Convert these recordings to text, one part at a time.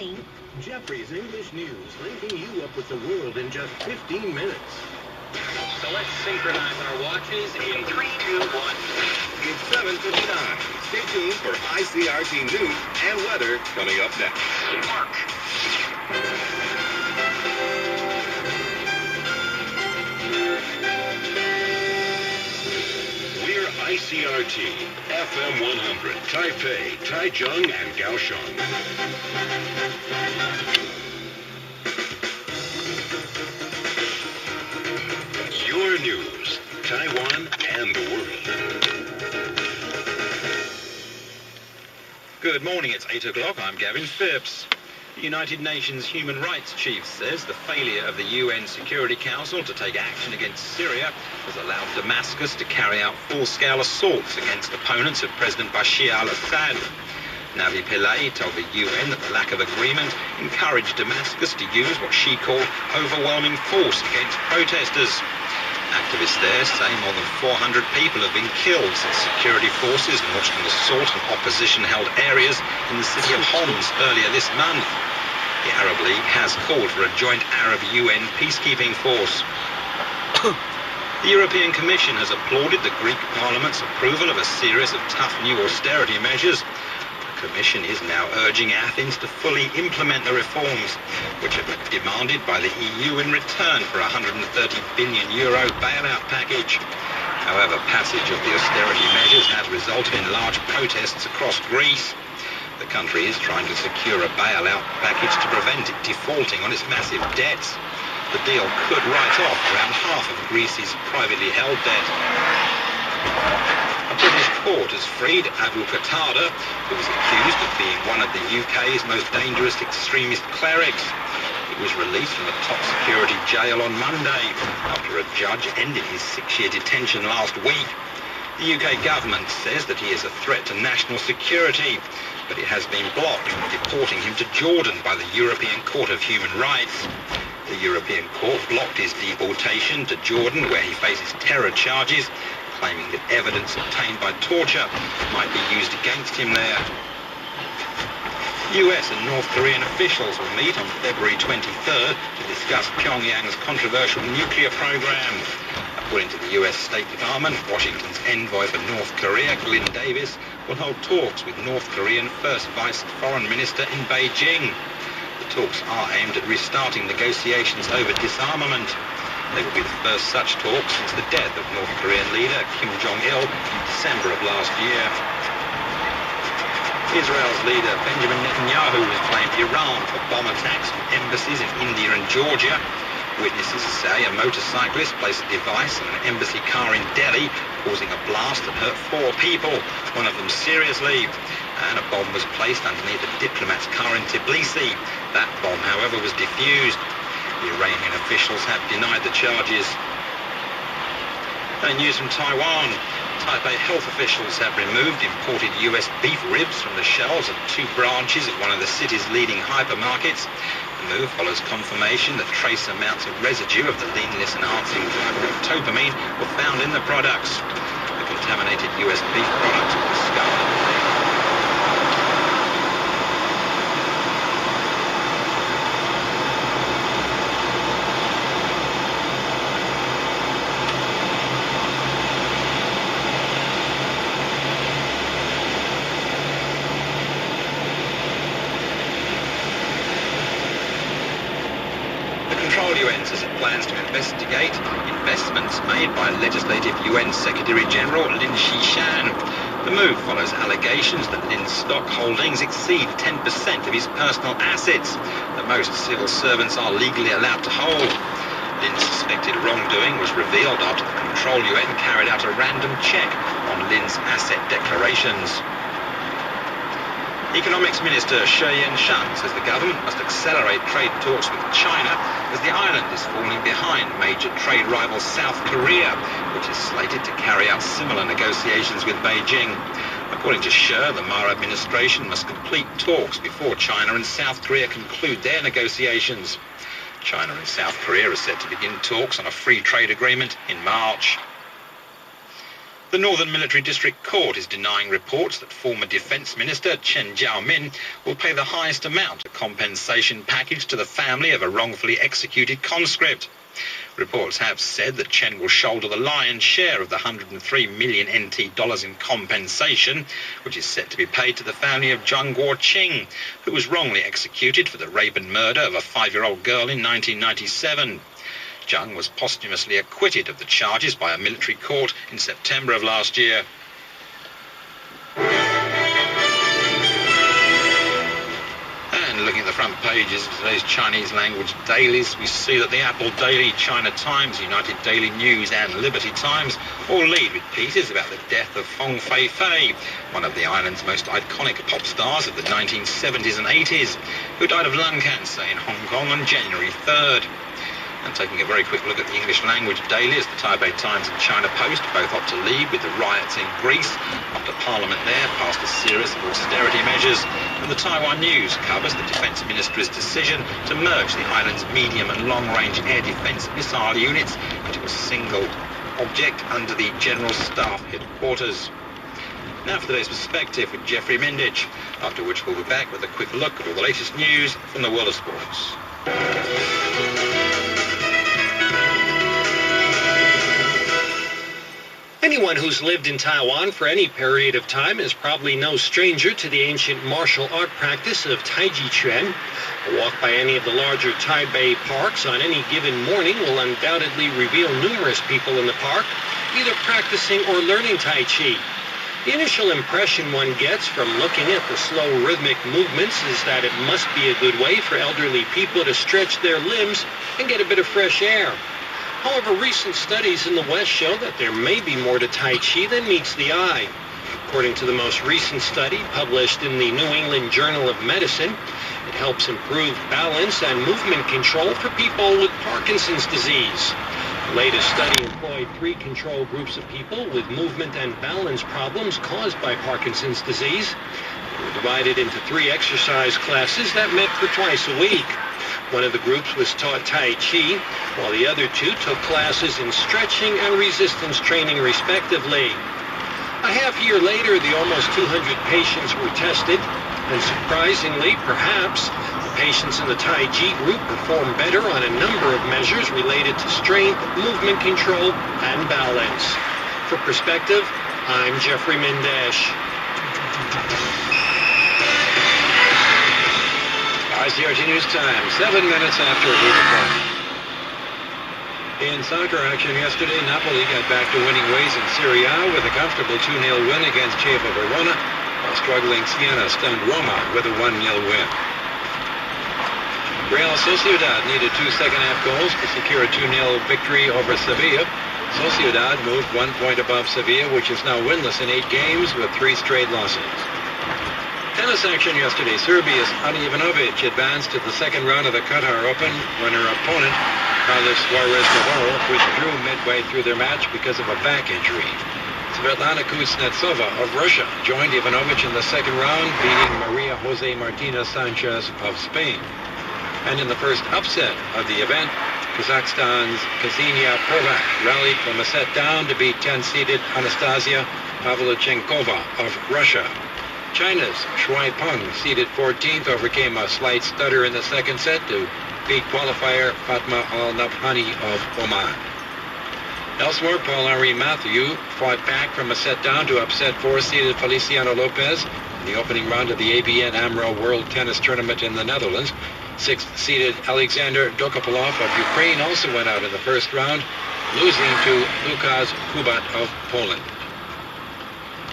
morning. Jeffrey's English News, linking you up with the world in just 15 minutes. So let's synchronize our watches in 3, 2, 1. It's 7:59. Stay tuned for ICRT news and weather coming up next. Mark. We're ICRT, FM 100, Taipei, Taichung, and Kaohsiung. Your news, Taiwan and the world. Good morning, it's 8 o'clock. I'm Gavin Phipps. The United Nations Human Rights Chief says the failure of the UN Security Council to take action against Syria has allowed Damascus to carry out full-scale assaults against opponents of President Bashar al-Assad. Navi Pillay told the UN that the lack of agreement encouraged Damascus to use what she called overwhelming force against protesters. Activists there say more than 400 people have been killed since security forces launched an assault on opposition-held areas in the city of Homs earlier this month. The Arab League has called for a joint Arab-UN peacekeeping force. The European Commission has applauded the Greek Parliament's approval of a series of tough new austerity measures. The Commission is now urging Athens to fully implement the reforms, which have been demanded by the EU in return for a €130 billion bailout package. However, passage of the austerity measures has resulted in large protests across Greece. The country is trying to secure a bailout package to prevent it defaulting on its massive debts. The deal could write off around half of Greece's privately held debt. A British court has freed Abu Qatada, who was accused of being one of the UK's most dangerous extremist clerics. He was released from the top security jail on Monday after a judge ended his 6-year detention last week. The UK government says that he is a threat to national security, but it has been blocked from deporting him to Jordan by the European Court of Human Rights. The European Court blocked his deportation to Jordan, where he faces terror charges, claiming that evidence obtained by torture might be used against him there. US and North Korean officials will meet on February 23rd to discuss Pyongyang's controversial nuclear program. According to the US State Department, Washington's envoy for North Korea, Glenn Davis, will hold talks with North Korean First Vice Foreign Minister in Beijing. The talks are aimed at restarting negotiations over disarmament. They will be the first such talks since the death of North Korean leader Kim Jong-il in December of last year. Israel's leader Benjamin Netanyahu has blamed Iran for bomb attacks on embassies in India and Georgia. Witnesses say a motorcyclist placed a device on an embassy car in Delhi, causing a blast that hurt 4 people, one of them seriously. And a bomb was placed underneath a diplomat's car in Tbilisi. That bomb, however, was defused. The Iranian officials have denied the charges. And news from Taiwan. Taipei health officials have removed imported US beef ribs from the shelves of 2 branches of one of the city's leading hypermarkets. The move follows confirmation that trace amounts of residue of the leanness-enhancing drug ribtopamine were found in the products. The contaminated US beef products were discovered. UN says it plans to investigate investments made by Legislative UN Secretary-General Lin Xishan. The move follows allegations that Lin's stock holdings exceed 10% of his personal assets, that most civil servants are legally allowed to hold. Lin's suspected wrongdoing was revealed after the Control UN carried out a random check on Lin's asset declarations. Economics Minister Shi Yan-shan says the government must accelerate trade talks with China as the island is falling behind major trade rival South Korea, which is slated to carry out similar negotiations with Beijing. According to Shi, the Ma administration must complete talks before China and South Korea conclude their negotiations. China and South Korea are set to begin talks on a free trade agreement in March. The Northern Military District Court is denying reports that former Defence Minister Chen Jiaomin will pay the highest amount of compensation package to the family of a wrongfully executed conscript. Reports have said that Chen will shoulder the lion's share of the 103 million NT dollars in compensation, which is set to be paid to the family of Zhang Guoqing, who was wrongly executed for the rape and murder of a 5-year-old girl in 1997. Zhang was posthumously acquitted of the charges by a military court in September of last year. And looking at the front pages of today's Chinese language dailies, we see that the Apple Daily, China Times, United Daily News and Liberty Times all lead with pieces about the death of Feng Feifei, one of the island's most iconic pop stars of the 1970s and 80s, who died of lung cancer in Hong Kong on January 3rd. And taking a very quick look at the English language dailies, the Taipei Times and China Post both opt to lead with the riots in Greece after Parliament there passed a series of austerity measures. And the Taiwan News covers the Defence Ministry's decision to merge the island's medium and long-range air defence missile units into a single object under the General Staff Headquarters. Now for today's perspective with Geoffrey Mindich, after which we'll be back with a quick look at all the latest news from the world of sports. Anyone who's lived in Taiwan for any period of time is probably no stranger to the ancient martial art practice of Tai Chi Chuan. A walk by any of the larger Taipei parks on any given morning will undoubtedly reveal numerous people in the park, either practicing or learning Tai Chi. The initial impression one gets from looking at the slow rhythmic movements is that it must be a good way for elderly people to stretch their limbs and get a bit of fresh air. However, recent studies in the West show that there may be more to Tai Chi than meets the eye. According to the most recent study published in the New England Journal of Medicine, it helps improve balance and movement control for people with Parkinson's disease. The latest study employed 3 control groups of people with movement and balance problems caused by Parkinson's disease. They were divided into 3 exercise classes that met for twice a week. One of the groups was taught Tai Chi, while the other 2 took classes in stretching and resistance training, respectively. A half year later, the almost 200 patients were tested, and surprisingly, perhaps, the patients in the Tai Chi group performed better on a number of measures related to strength, movement control, and balance. For Perspective, I'm Geoffrey Mindich. ICRT News Time, 7 minutes after 8 o'clock. In soccer action yesterday, Napoli got back to winning ways in Serie A with a comfortable 2-0 win against Chievo Verona, while struggling Siena stunned Roma with a 1-0 win. Real Sociedad needed 2 second-half goals to secure a 2-0 victory over Sevilla. Sociedad moved 1 point above Sevilla, which is now winless in 8 games with 3 straight losses. Tennis action yesterday, Serbia's Ani Ivanovic advanced to the second round of the Qatar Open when her opponent, Carlos Suarez Navarro, withdrew midway through their match because of a back injury. Svetlana Kuznetsova of Russia joined Ivanovic in the second round, beating Maria Jose Martinez Sanchez of Spain. And in the first upset of the event, Kazakhstan's Ksenia Polak rallied from a set down to beat 10-seeded Anastasia Pavlyuchenkova of Russia. China's Shuai Peng, seeded 14th, overcame a slight stutter in the second set to beat qualifier Fatma Al-Nabhani of Oman. Elsewhere, Paul-Henri Mathieu fought back from a set down to upset 4-seeded Feliciano Lopez in the opening round of the ABN AMRO World Tennis Tournament in the Netherlands. 6th-seeded Alexander Dokopolov of Ukraine also went out in the first round, losing to Lukas Kubat of Poland.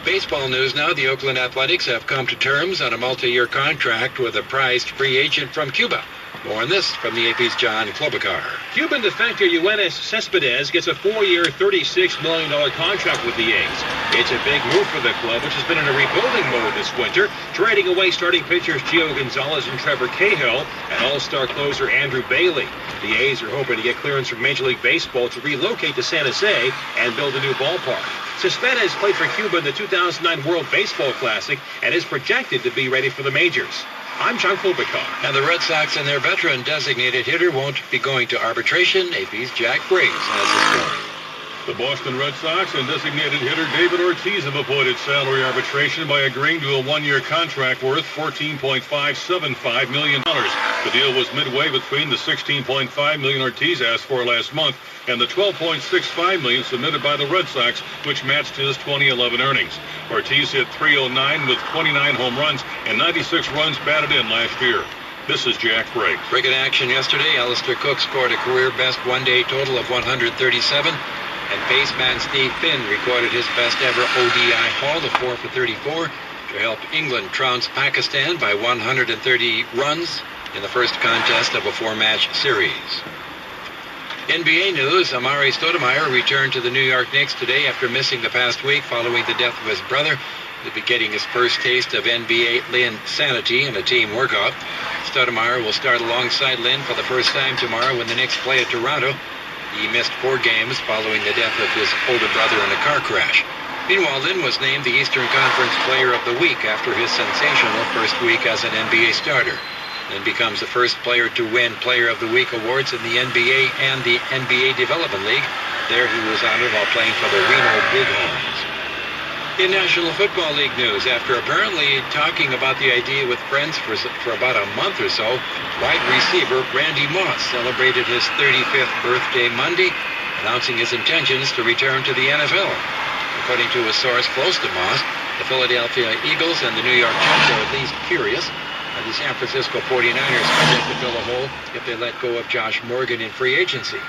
Baseball news now. The Oakland Athletics have come to terms on a multi-year contract with a prized free agent from Cuba. More on this from the AP's John Klobuchar. Cuban defector Yoenis Cespedes gets a 4-year, $36 million contract with the A's. It's a big move for the club, which has been in a rebuilding mode this winter, trading away starting pitchers Gio Gonzalez and Trevor Cahill and all-star closer Andrew Bailey. The A's are hoping to get clearance from Major League Baseball to relocate to San Jose and build a new ballpark. Cespedes played for Cuba in the 2009 World Baseball Classic and is projected to be ready for the majors. I'm John Klobuchar. And the Red Sox and their veteran designated hitter won't be going to arbitration. AP's Jack Briggs has the story. The Boston Red Sox and designated hitter David Ortiz have avoided salary arbitration by agreeing to a one-year contract worth $14.575 million. The deal was midway between the $16.5 million Ortiz asked for last month and the $12.65 million submitted by the Red Sox, which matched his 2011 earnings. Ortiz hit .309 with 29 home runs and 96 runs batted in last year. This is Jack Brake. Cricket action yesterday. Alistair Cook scored a career-best one-day total of 137. And baseman Steve Finn recorded his best ever ODI haul of 4 for 34 to help England trounce Pakistan by 130 runs in the first contest of a 4-match series. NBA news, Amari Stoudemire returned to the New York Knicks today after missing the past week following the death of his brother. He'll be getting his first taste of NBA insanity in a team workout. Stoudemire will start alongside Lynn for the first time tomorrow when the Knicks play at Toronto. He missed 4 games following the death of his older brother in a car crash. Meanwhile, Lynn was named the Eastern Conference Player of the Week after his sensational first week as an NBA starter. Lynn becomes the first player to win Player of the Week awards in the NBA and the NBA Development League. There he was honored while playing for the Reno Bighorns. In National Football League news, after apparently talking about the idea with friends for about a month or so, wide receiver Randy Moss celebrated his 35th birthday Monday, announcing his intentions to return to the NFL. According to a source close to Moss, the Philadelphia Eagles and the New York Jets are at least curious, and the San Francisco 49ers could look to fill a hole if they let go of Josh Morgan in free agency.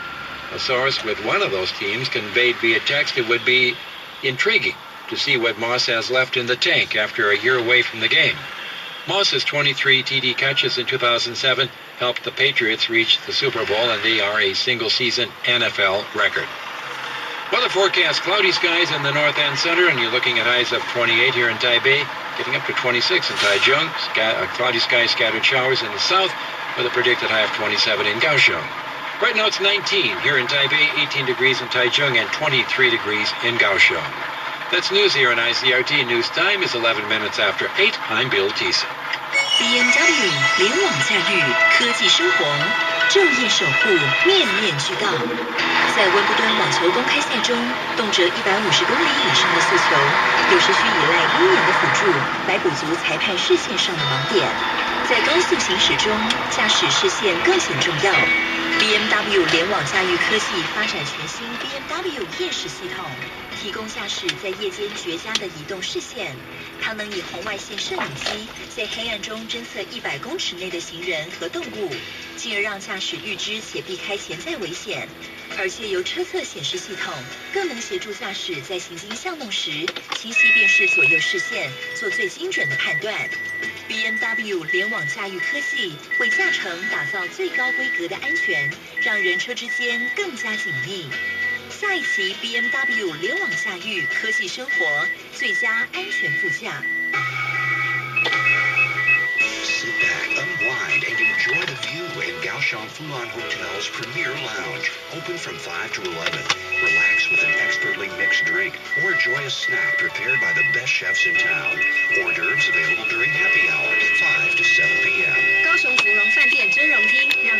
A source with one of those teams conveyed via text it would be intriguing to see what Moss has left in the tank after a year away from the game. Moss's 23 TD catches in 2007 helped the Patriots reach the Super Bowl, and they are a single-season NFL record. Weather forecast, cloudy skies in the north and center, and you're looking at highs of 28 here in Taipei, getting up to 26 in Taichung. Cloudy skies, scattered showers in the south, with a predicted high of 27 in Kaohsiung. Right now it's 19 here in Taipei, 18 degrees in Taichung, and 23 degrees in Kaohsiung. That's news here on ICRT. News time is 11 minutes after 8. I'm Bill Thiessen. BMW 联网驾驭科技生活，昼夜守护，面面俱到。在温布顿网球公开赛中，动辄150公里以上的速球，有时需依赖鹰眼的辅助来补足裁判视线上的盲点。在高速行驶中，驾驶视线更显重要。BMW 联网驾驭科技发展全新 BMW 夜视系统，提供驾驶在夜间绝佳的移动视线。它能以红外线摄影机在黑暗中侦测100公尺内的行人和动物，进而让驾驶预知且避开潜在危险。而且由车侧显示系统，更能协助驾驶在行经巷弄时，清晰辨识左右视线，做最精准的判断。BMW 联网驾驭科技为驾乘打造最高规格的安全，让人车之间更加紧密。下一期 BMW 联网驾驭科技生活最佳安全副驾。Sit back, unwind, and enjoy the view in Kaohsiung Fulan Hotel's Premier Lounge. Open from 5 to 11. Relax with an expertly mixed drink or enjoy a snack prepared by the best chefs in town. Hors d'oeuvres available during happy hour, 5 to 7 p.m. 高雄芙蓉饭店尊荣厅让